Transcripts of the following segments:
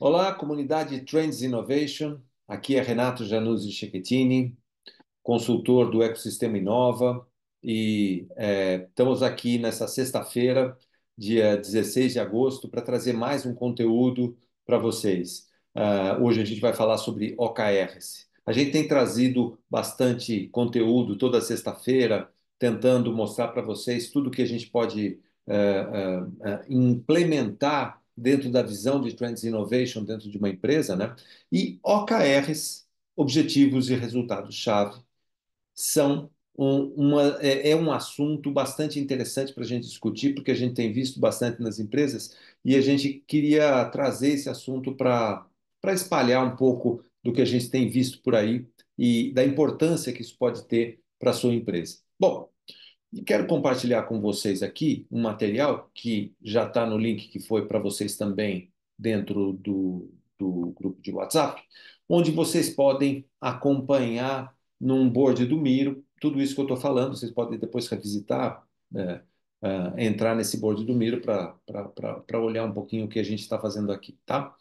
Olá, comunidade Trends Innovation. Aqui é Renato Januzzi Cecchetini, consultor do Ecossistema Inova, e estamos aqui nessa sexta-feira, dia 16 de agosto, para trazer mais um conteúdo para vocês. Hoje a gente vai falar sobre OKRs. A gente tem trazido bastante conteúdo toda sexta-feira, tentando mostrar para vocês tudo que a gente pode implementar dentro da visão de Trends Innovation dentro de uma empresa, né? E OKRs, Objetivos e Resultados-Chave, são é um assunto bastante interessante para a gente discutir, porque a gente tem visto bastante nas empresas e a gente queria trazer esse assunto para espalhar um pouco do que a gente tem visto por aí e da importância que isso pode ter para a sua empresa. Bom, e quero compartilhar com vocês aqui um material que já está no link que foi para vocês também dentro do grupo de WhatsApp, onde vocês podem acompanhar num board do Miro tudo isso que eu estou falando. Vocês podem depois revisitar, entrar nesse board do Miro para olhar um pouquinho o que a gente está fazendo aqui, tá?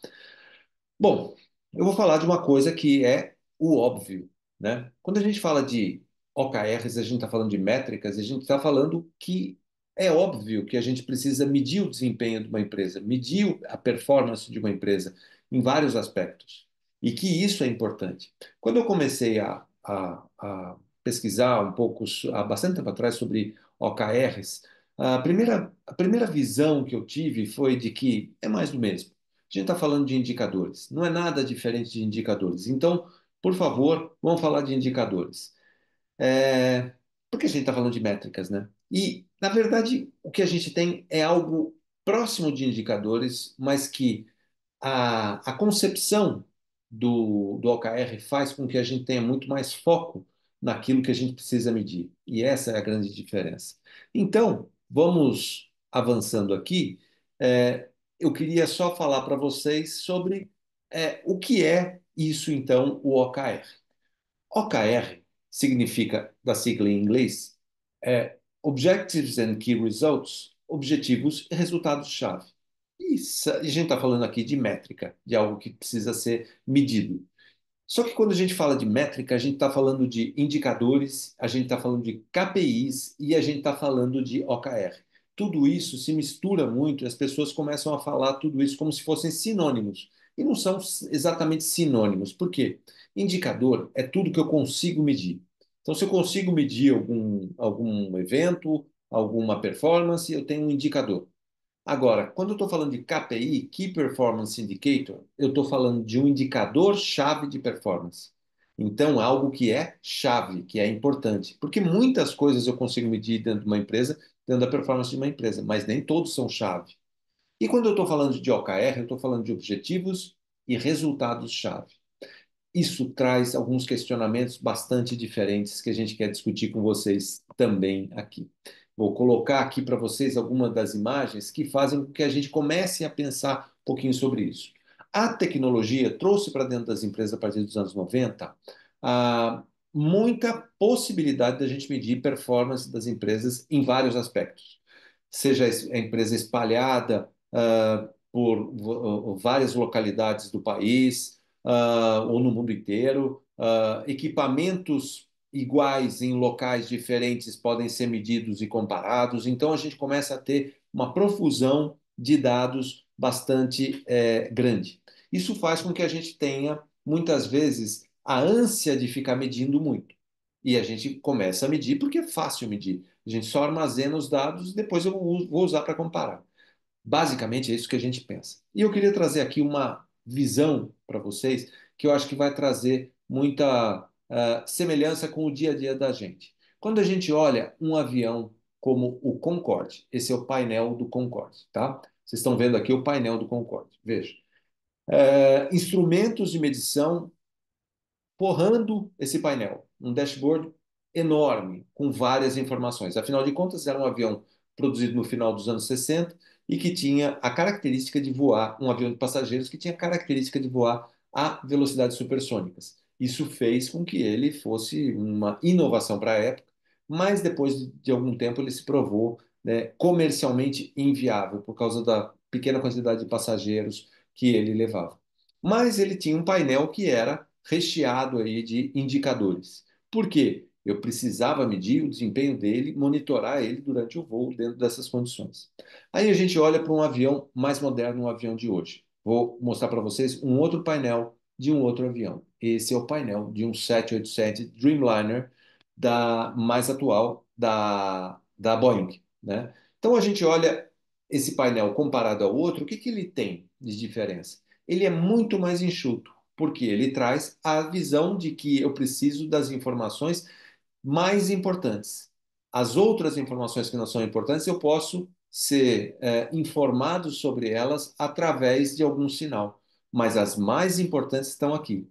Bom, eu vou falar de uma coisa que é o óbvio, né? Quando a gente fala de OKRs, a gente está falando de métricas, a gente está falando que é óbvio que a gente precisa medir o desempenho de uma empresa, medir a performance de uma empresa em vários aspectos, e que isso é importante. Quando eu comecei a pesquisar um pouco, há bastante tempo atrás, sobre OKRs, a primeira visão que eu tive foi de que é mais do mesmo. A gente está falando de indicadores, não é nada diferente de indicadores. Então, por favor, vamos falar de indicadores. É, Porque a gente está falando de métricas, né? E, na verdade, o que a gente tem é algo próximo de indicadores, mas que a concepção do OKR faz com que a gente tenha muito mais foco naquilo que a gente precisa medir. E essa é a grande diferença. Então, vamos avançando aqui. Eu queria só falar para vocês sobre o que é isso, então, o OKR. OKR significa, da sigla em inglês, Objectives and Key Results, objetivos e resultados-chave. Isso, a gente está falando aqui de métrica, de algo que precisa ser medido. Só que quando a gente fala de métrica, a gente está falando de indicadores, a gente está falando de KPIs e a gente está falando de OKR. Tudo isso se mistura muito e as pessoas começam a falar tudo isso como se fossem sinônimos. E não são exatamente sinônimos. Por quê? Indicador é tudo que eu consigo medir. Então, se eu consigo medir algum evento, alguma performance, eu tenho um indicador. Agora, quando eu estou falando de KPI, Key Performance Indicator, eu estou falando de um indicador-chave de performance. Então, algo que é chave, que é importante. Porque muitas coisas eu consigo medir dentro de uma empresa, dentro da performance de uma empresa, mas nem todos são chave. E quando eu estou falando de OKR, eu estou falando de objetivos e resultados-chave. Isso traz alguns questionamentos bastante diferentes que a gente quer discutir com vocês também aqui. Vou colocar aqui para vocês algumas das imagens que fazem com que a gente comece a pensar um pouquinho sobre isso. A tecnologia trouxe para dentro das empresas, a partir dos anos 90, ah, muita possibilidade da gente medir performance das empresas em vários aspectos. Seja a empresa espalhada por várias localidades do país, ou no mundo inteiro. Equipamentos iguais em locais diferentes podem ser medidos e comparados. Então, a gente começa a ter uma profusão de dados bastante grande. Isso faz com que a gente tenha, muitas vezes, a ânsia de ficar medindo muito. E a gente começa a medir porque é fácil medir. A gente só armazena os dados e depois eu vou usar para comparar. Basicamente é isso que a gente pensa. E eu queria trazer aqui uma visão para vocês que eu acho que vai trazer muita semelhança com o dia a dia da gente. Quando a gente olha um avião como o Concorde, esse é o painel do Concorde, tá? Vocês estão vendo aqui o painel do Concorde. Veja. Instrumentos de medição forrando esse painel, um dashboard enorme, com várias informações. Afinal de contas, era um avião produzido no final dos anos 60 e que tinha a característica de voar, um avião de passageiros que tinha a característica de voar a velocidades supersônicas. Isso fez com que ele fosse uma inovação para a época, mas depois de algum tempo ele se provou, né, comercialmente inviável por causa da pequena quantidade de passageiros que ele levava. Mas ele tinha um painel que era recheado aí de indicadores. Por quê? Eu precisava medir o desempenho dele, monitorar ele durante o voo dentro dessas condições. Aí a gente olha para um avião mais moderno, um avião de hoje. Vou mostrar para vocês um outro painel de um outro avião. Esse é o painel de um 787 Dreamliner da mais atual da Boeing, né? Então a gente olha esse painel comparado ao outro, o que que ele tem de diferença? Ele é muito mais enxuto, porque ele traz a visão de que eu preciso das informações mais importantes. As outras informações que não são importantes, eu posso ser informado sobre elas através de algum sinal, mas as mais importantes estão aqui.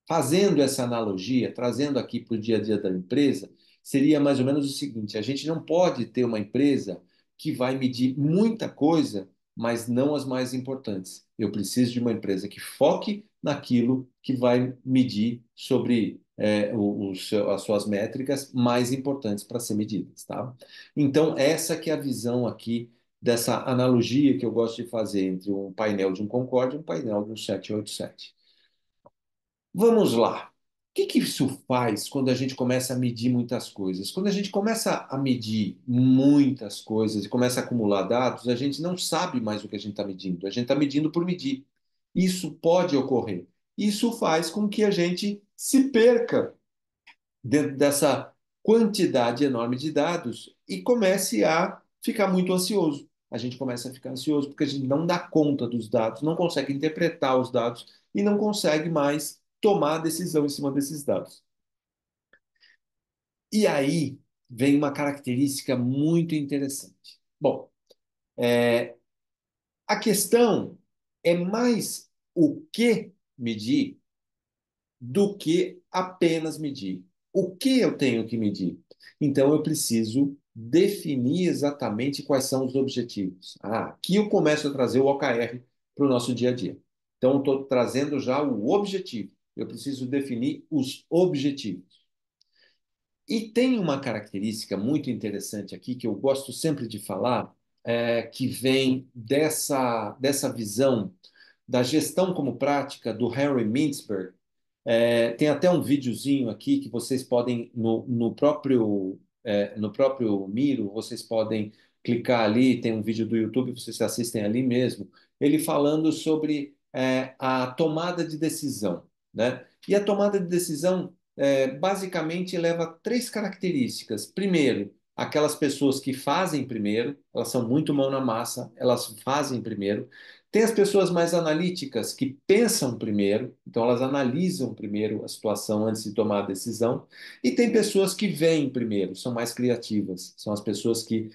Fazendo essa analogia, trazendo aqui para o dia a dia da empresa, seria mais ou menos o seguinte: a gente não pode ter uma empresa que vai medir muita coisa, mas não as mais importantes. Eu preciso de uma empresa que foque naquilo que vai medir sobre as suas métricas mais importantes para ser medidas, tá? Então, essa que é a visão aqui dessa analogia que eu gosto de fazer entre um painel de um Concorde e um painel de um 787. Vamos lá. O que que isso faz quando a gente começa a medir muitas coisas? Quando a gente começa a medir muitas coisas e começa a acumular dados, a gente não sabe mais o que a gente está medindo. A gente está medindo por medir. Isso pode ocorrer. Isso faz com que a gente se perca dentro dessa quantidade enorme de dados e comece a ficar muito ansioso. A gente começa a ficar ansioso porque a gente não dá conta dos dados, não consegue interpretar os dados e não consegue mais tomar decisão em cima desses dados. E aí vem uma característica muito interessante. Bom, a questão é mais o que medir do que apenas medir. O que eu tenho que medir? Então, eu preciso definir exatamente quais são os objetivos. Aqui eu começo a trazer o OKR para o nosso dia a dia. Então, estou trazendo já o objetivo. Eu preciso definir os objetivos. E tem uma característica muito interessante aqui que eu gosto sempre de falar, que vem dessa visão da gestão como prática do Henry Mintzberg. Tem até um videozinho aqui que vocês podem, no próprio Miro, vocês podem clicar ali, tem um vídeo do YouTube, vocês assistem ali mesmo, ele falando sobre a tomada de decisão, né? E a tomada de decisão basicamente leva três características. Primeiro, aquelas pessoas que fazem primeiro, elas são muito mão na massa, elas fazem primeiro. Tem as pessoas mais analíticas que pensam primeiro, então elas analisam primeiro a situação antes de tomar a decisão. E tem pessoas que veem primeiro, são mais criativas, são as pessoas que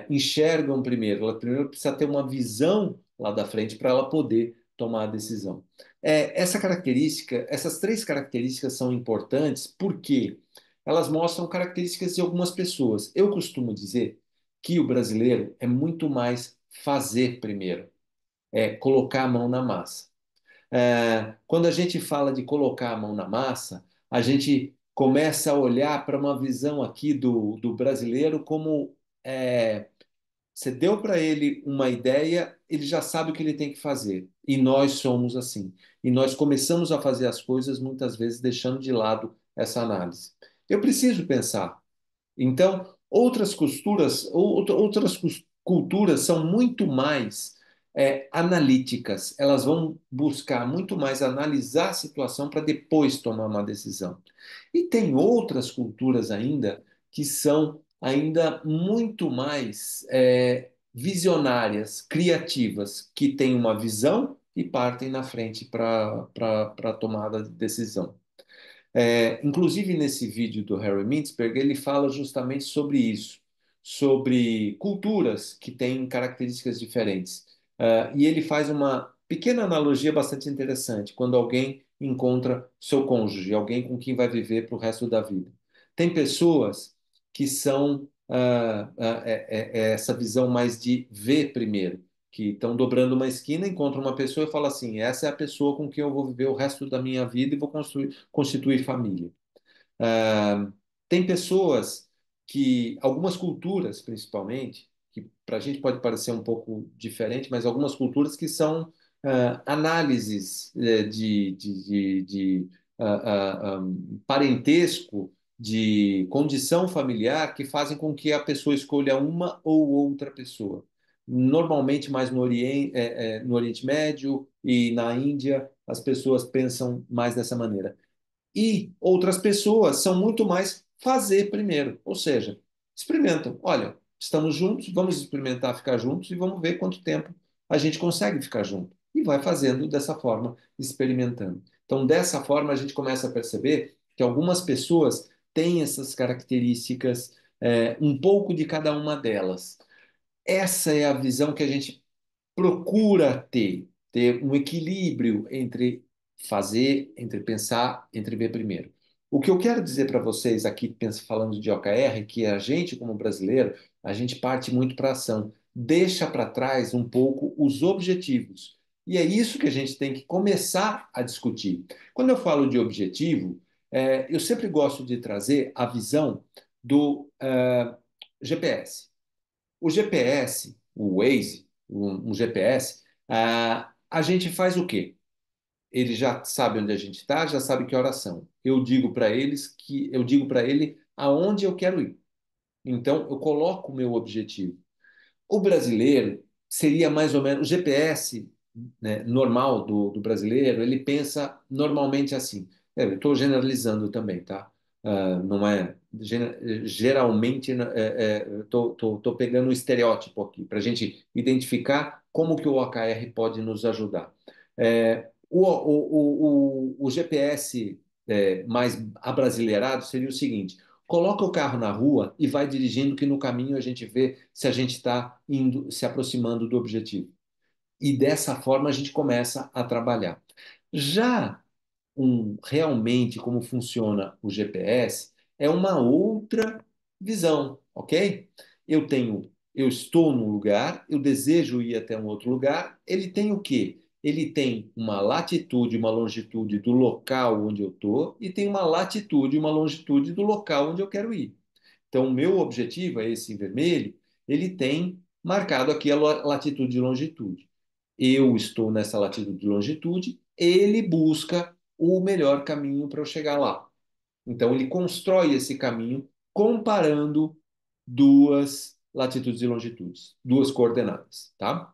enxergam primeiro. Ela primeiro precisa ter uma visão lá da frente para ela poder tomar a decisão. Essa característica, essas três características são importantes porque elas mostram características de algumas pessoas. Eu costumo dizer que o brasileiro é muito mais fazer primeiro, colocar a mão na massa. Quando a gente fala de colocar a mão na massa, a gente começa a olhar para uma visão aqui do brasileiro como você deu para ele uma ideia, ele já sabe o que ele tem que fazer. E nós somos assim. E nós começamos a fazer as coisas muitas vezes deixando de lado essa análise. Eu preciso pensar. Então, outras culturas são muito mais analíticas. Elas vão buscar muito mais analisar a situação para depois tomar uma decisão. E tem outras culturas ainda que são ainda muito mais visionárias, criativas, que têm uma visão e partem na frente para a tomada de decisão. Inclusive, nesse vídeo do Harry Mintzberg, ele fala justamente sobre isso, sobre culturas que têm características diferentes. E ele faz uma pequena analogia bastante interessante, quando alguém encontra seu cônjuge, alguém com quem vai viver para o resto da vida. Tem pessoas que são essa visão mais de ver primeiro, que estão dobrando uma esquina, encontram uma pessoa e falam assim: essa é a pessoa com quem eu vou viver o resto da minha vida e vou constituir família. Ah, Tem pessoas que, algumas culturas principalmente, que para a gente pode parecer um pouco diferente, mas algumas culturas que são análises de parentesco, de condição familiar, que fazem com que a pessoa escolha uma ou outra pessoa. Normalmente mais no Oriente Médio e na Índia, as pessoas pensam mais dessa maneira. E outras pessoas são muito mais fazer primeiro, ou seja, experimentam. Olha, estamos juntos, vamos experimentar ficar juntos e vamos ver quanto tempo a gente consegue ficar junto. E vai fazendo dessa forma, experimentando. Então, dessa forma, a gente começa a perceber que algumas pessoas têm essas características, um pouco de cada uma delas. Essa é a visão que a gente procura ter um equilíbrio entre fazer, entre pensar, entre ver primeiro. O que eu quero dizer para vocês aqui, falando de OKR, que a gente, como brasileiro, a gente parte muito para a ação, deixa para trás um pouco os objetivos. E é isso que a gente tem que começar a discutir. Quando eu falo de objetivo, eu sempre gosto de trazer a visão do GPS. O GPS, o Waze, um GPS, a gente faz o quê? Ele já sabe onde a gente está, já sabe que horas são. Eu digo para ele aonde eu quero ir. Então eu coloco o meu objetivo. O brasileiro seria mais ou menos o GPS, né, normal do brasileiro. Ele pensa normalmente assim. Eu estou generalizando também, tá? Não é geralmente estou pegando um estereótipo aqui para a gente identificar como que o OKR pode nos ajudar. O GPS mais abrasileirado seria o seguinte: coloca o carro na rua e vai dirigindo, que no caminho a gente vê se a gente está indo, se aproximando do objetivo. E dessa forma a gente começa a trabalhar. Já realmente como funciona o GPS é uma outra visão, ok? Eu estou num lugar, eu desejo ir até um outro lugar. Ele tem o quê? Ele tem uma latitude, uma longitude do local onde eu estou e tem uma latitude, uma longitude do local onde eu quero ir. Então, o meu objetivo é esse em vermelho, ele tem marcado aqui a latitude e longitude. Eu estou nessa latitude e longitude, ele busca o melhor caminho para eu chegar lá. Então, ele constrói esse caminho comparando duas latitudes e longitudes, duas coordenadas, tá?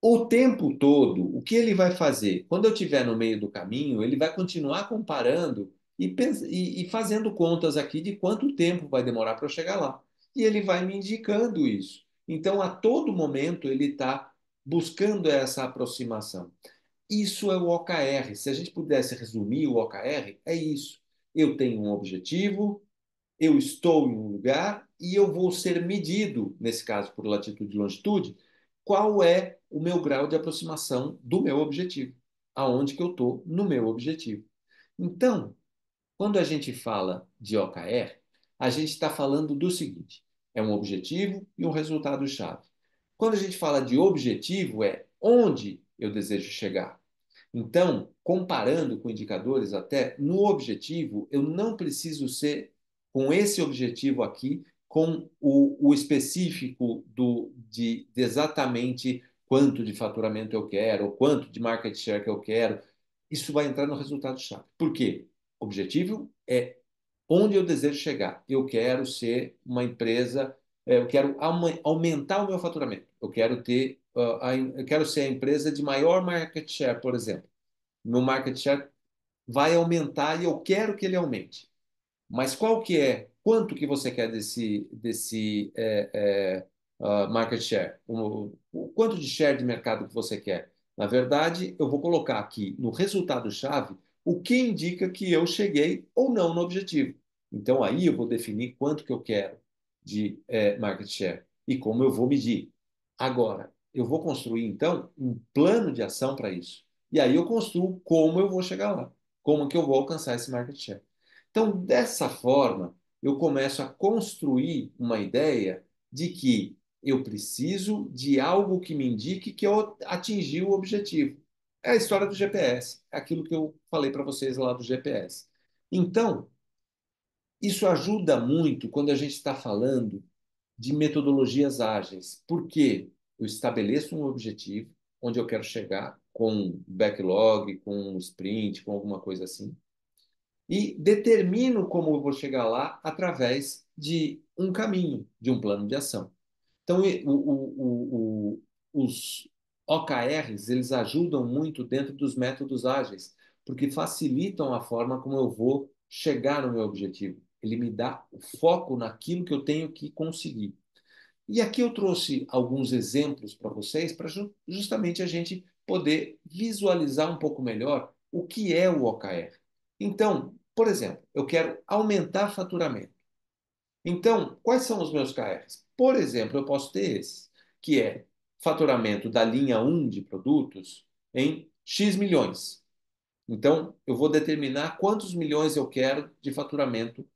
O tempo todo, o que ele vai fazer? Quando eu estiver no meio do caminho, ele vai continuar comparando e fazendo contas aqui de quanto tempo vai demorar para eu chegar lá. E ele vai me indicando isso. Então, a todo momento, ele está buscando essa aproximação. Isso é o OKR. Se a gente pudesse resumir o OKR, é isso. Eu tenho um objetivo, eu estou em um lugar e eu vou ser medido, nesse caso por latitude e longitude, qual é o meu grau de aproximação do meu objetivo, aonde que eu estou no meu objetivo. Então, quando a gente fala de OKR, a gente está falando do seguinte: é um objetivo e um resultado-chave. Quando a gente fala de objetivo, é onde eu desejo chegar. Então, comparando com indicadores, até no objetivo, eu não preciso ser com esse objetivo aqui, com o específico de exatamente quanto de faturamento eu quero, ou quanto de market share que eu quero. Isso vai entrar no resultado-chave. Por quê? Objetivo é onde eu desejo chegar. Eu quero ser uma empresa, eu quero aumentar o meu faturamento. Eu quero ser a empresa de maior market share, por exemplo. Meu market share vai aumentar e eu quero que ele aumente. Mas qual que é? Quanto que você quer desse market share? O quanto de share de mercado que você quer? Na verdade, eu vou colocar aqui no resultado-chave o que indica que eu cheguei ou não no objetivo. Então, aí eu vou definir quanto que eu quero de market share e como eu vou medir. Agora, eu vou construir, então, um plano de ação para isso. E aí eu construo como eu vou chegar lá, como que eu vou alcançar esse market share. Então, dessa forma, eu começo a construir uma ideia de que eu preciso de algo que me indique que eu atingi o objetivo. É a história do GPS, é aquilo que eu falei para vocês lá do GPS. Então, isso ajuda muito quando a gente está falando de metodologias ágeis, porque eu estabeleço um objetivo, onde eu quero chegar, com backlog, com sprint, com alguma coisa assim, e determino como eu vou chegar lá através de um caminho, de um plano de ação. Então, os OKRs, eles ajudam muito dentro dos métodos ágeis, porque facilitam a forma como eu vou chegar no meu objetivo. Ele me dá o foco naquilo que eu tenho que conseguir. E aqui eu trouxe alguns exemplos para vocês, para justamente a gente poder visualizar um pouco melhor o que é o OKR. Então, por exemplo, eu quero aumentar faturamento. Então, quais são os meus KRs? Por exemplo, eu posso ter esse, que é faturamento da linha um de produtos em X milhões. Então, eu vou determinar quantos milhões eu quero de faturamento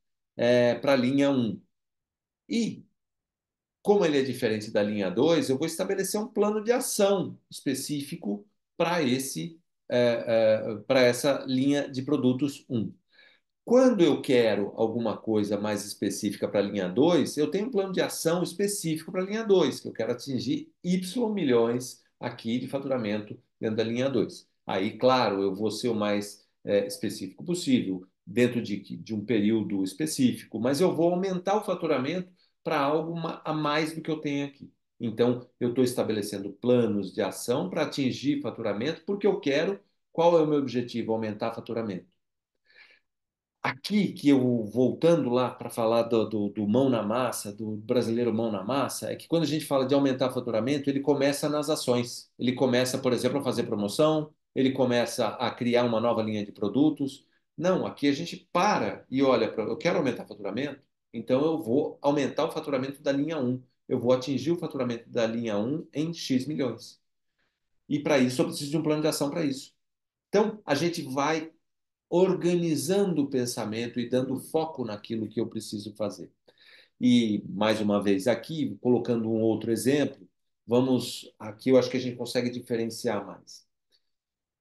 para a linha um. E como ele é diferente da linha 2, eu vou estabelecer um plano de ação específico para para essa linha de produtos um. Quando eu quero alguma coisa mais específica para a linha 2, eu tenho um plano de ação específico para a linha 2, que eu quero atingir Y milhões aqui de faturamento dentro da linha 2. Aí, claro, eu vou ser o mais específico possível, dentro de um período específico, mas eu vou aumentar o faturamento para algo a mais do que eu tenho aqui. Então, eu estou estabelecendo planos de ação para atingir faturamento, porque eu quero. Qual é o meu objetivo? Aumentar faturamento. Aqui que eu, voltando lá para falar do mão na massa, do brasileiro mão na massa, é que quando a gente fala de aumentar faturamento, ele começa nas ações. Ele começa, por exemplo, a fazer promoção, ele começa a criar uma nova linha de produtos. Não, aqui a gente para e olha para, eu quero aumentar faturamento, então eu vou aumentar o faturamento da linha um. Eu vou atingir o faturamento da linha um em X milhões. E para isso eu preciso de um plano de ação para isso. Então, a gente vai organizando o pensamento e dando foco naquilo que eu preciso fazer. E, mais uma vez, aqui, colocando um outro exemplo, vamos. Aqui eu acho que a gente consegue diferenciar mais.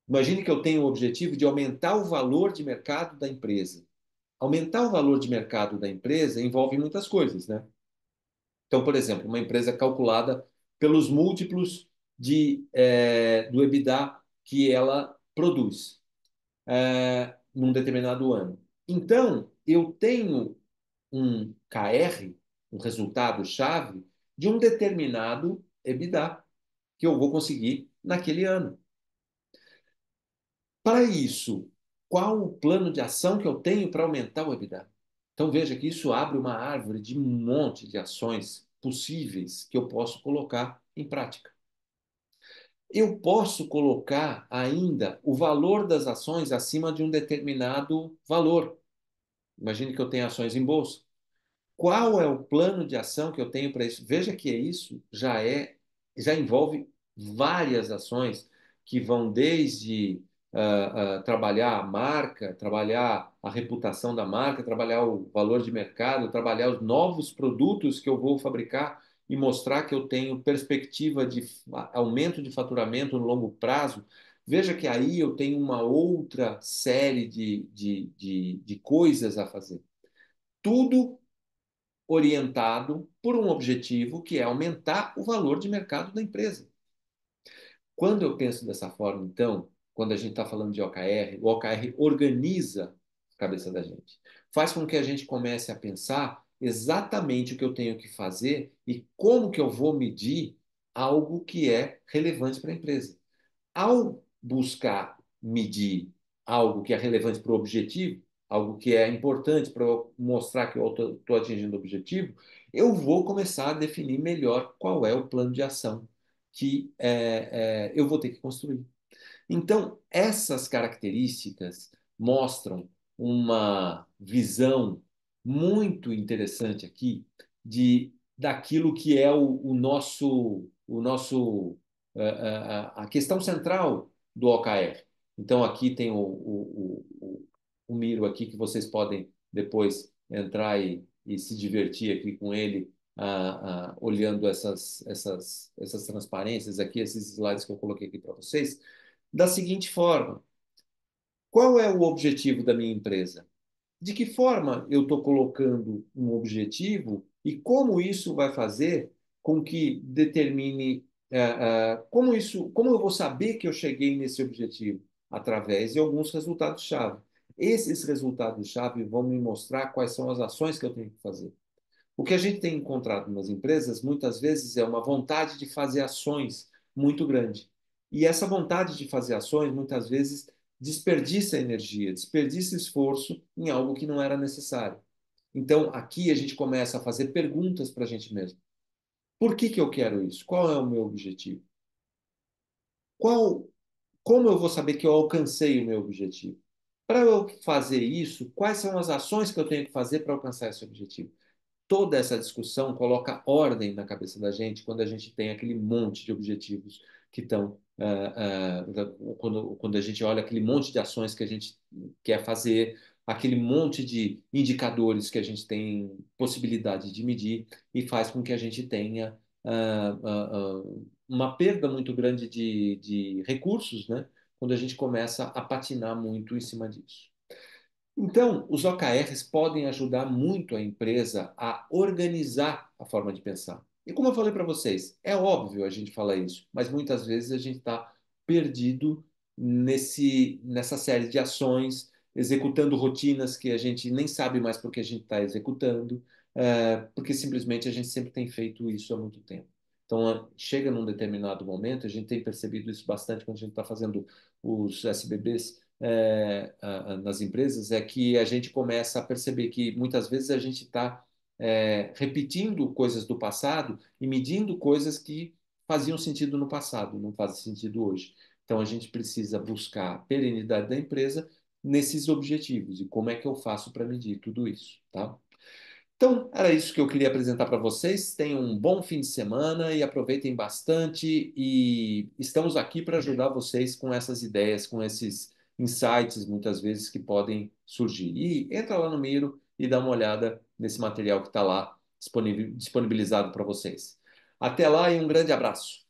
Imagine que eu tenho o objetivo de aumentar o valor de mercado da empresa. Aumentar o valor de mercado da empresa envolve muitas coisas, né? Então, por exemplo, uma empresa calculada pelos múltiplos do EBITDA que ela produz num determinado ano. Então, eu tenho um KR, um resultado-chave, de um determinado EBITDA que eu vou conseguir naquele ano. Para isso, qual o plano de ação que eu tenho para aumentar o EBITDA? Então, veja que isso abre uma árvore de um monte de ações possíveis que eu posso colocar em prática. Eu posso colocar ainda o valor das ações acima de um determinado valor. Imagine que eu tenho ações em bolsa. Qual é o plano de ação que eu tenho para isso? Veja que isso já envolve várias ações que vão desde trabalhar a marca, trabalhar a reputação da marca, trabalhar o valor de mercado, trabalhar os novos produtos que eu vou fabricar e mostrar que eu tenho perspectiva de aumento de faturamento no longo prazo. Veja que aí eu tenho uma outra série de coisas a fazer. Tudo orientado por um objetivo que é aumentar o valor de mercado da empresa. Quando eu penso dessa forma, então, quando a gente está falando de OKR, o OKR organiza a cabeça da gente. Faz com que a gente comece a pensar exatamente o que eu tenho que fazer e como que eu vou medir algo que é relevante para a empresa. Ao buscar medir algo que é relevante para o objetivo, algo que é importante para eu mostrar que eu estou atingindo o objetivo, eu vou começar a definir melhor qual é o plano de ação que eu vou ter que construir. Então, essas características mostram uma visão muito interessante aqui daquilo que é a questão central do OKR. Então, aqui tem o Miro aqui que vocês podem depois entrar e se divertir aqui com ele, olhando essas transparências aqui, esses slides que eu coloquei aqui para vocês da seguinte forma: qual é o objetivo da minha empresa? De que forma eu estou colocando um objetivo e como isso vai fazer com que determine como eu vou saber que eu cheguei nesse objetivo? Através de alguns resultados-chave. Esses resultados-chave vão me mostrar quais são as ações que eu tenho que fazer. O que a gente tem encontrado nas empresas, muitas vezes, é uma vontade de fazer ações muito grande. E essa vontade de fazer ações, muitas vezes, desperdiça energia, desperdiça esforço em algo que não era necessário. Então, aqui a gente começa a fazer perguntas para a gente mesmo. Por que que eu quero isso? Qual é o meu objetivo? Qual, como eu vou saber que eu alcancei o meu objetivo? Para eu fazer isso, quais são as ações que eu tenho que fazer para alcançar esse objetivo? Toda essa discussão coloca ordem na cabeça da gente quando a gente tem aquele monte de objetivos que estão. Quando a gente olha aquele monte de ações que a gente quer fazer, aquele monte de indicadores que a gente tem possibilidade de medir e faz com que a gente tenha uma perda muito grande de recursos, né? Quando a gente começa a patinar muito em cima disso. Então, os OKRs podem ajudar muito a empresa a organizar a forma de pensar. E como eu falei para vocês, é óbvio a gente falar isso, mas muitas vezes a gente está perdido nessa série de ações, executando rotinas que a gente nem sabe mais por que a gente está executando, porque simplesmente a gente sempre tem feito isso há muito tempo. Então, chega num determinado momento, a gente tem percebido isso bastante quando a gente está fazendo os SBBs, nas empresas, é que a gente começa a perceber que muitas vezes a gente está repetindo coisas do passado e medindo coisas que faziam sentido no passado, não fazem sentido hoje. Então a gente precisa buscar a perenidade da empresa nesses objetivos e como é que eu faço para medir tudo isso, tá? Então, era isso que eu queria apresentar para vocês. Tenham um bom fim de semana e aproveitem bastante. E estamos aqui para ajudar vocês com essas ideias, com esses insights, muitas vezes, que podem surgir. E entra lá no Miro e dá uma olhada nesse material que está lá disponibilizado para vocês. Até lá e um grande abraço.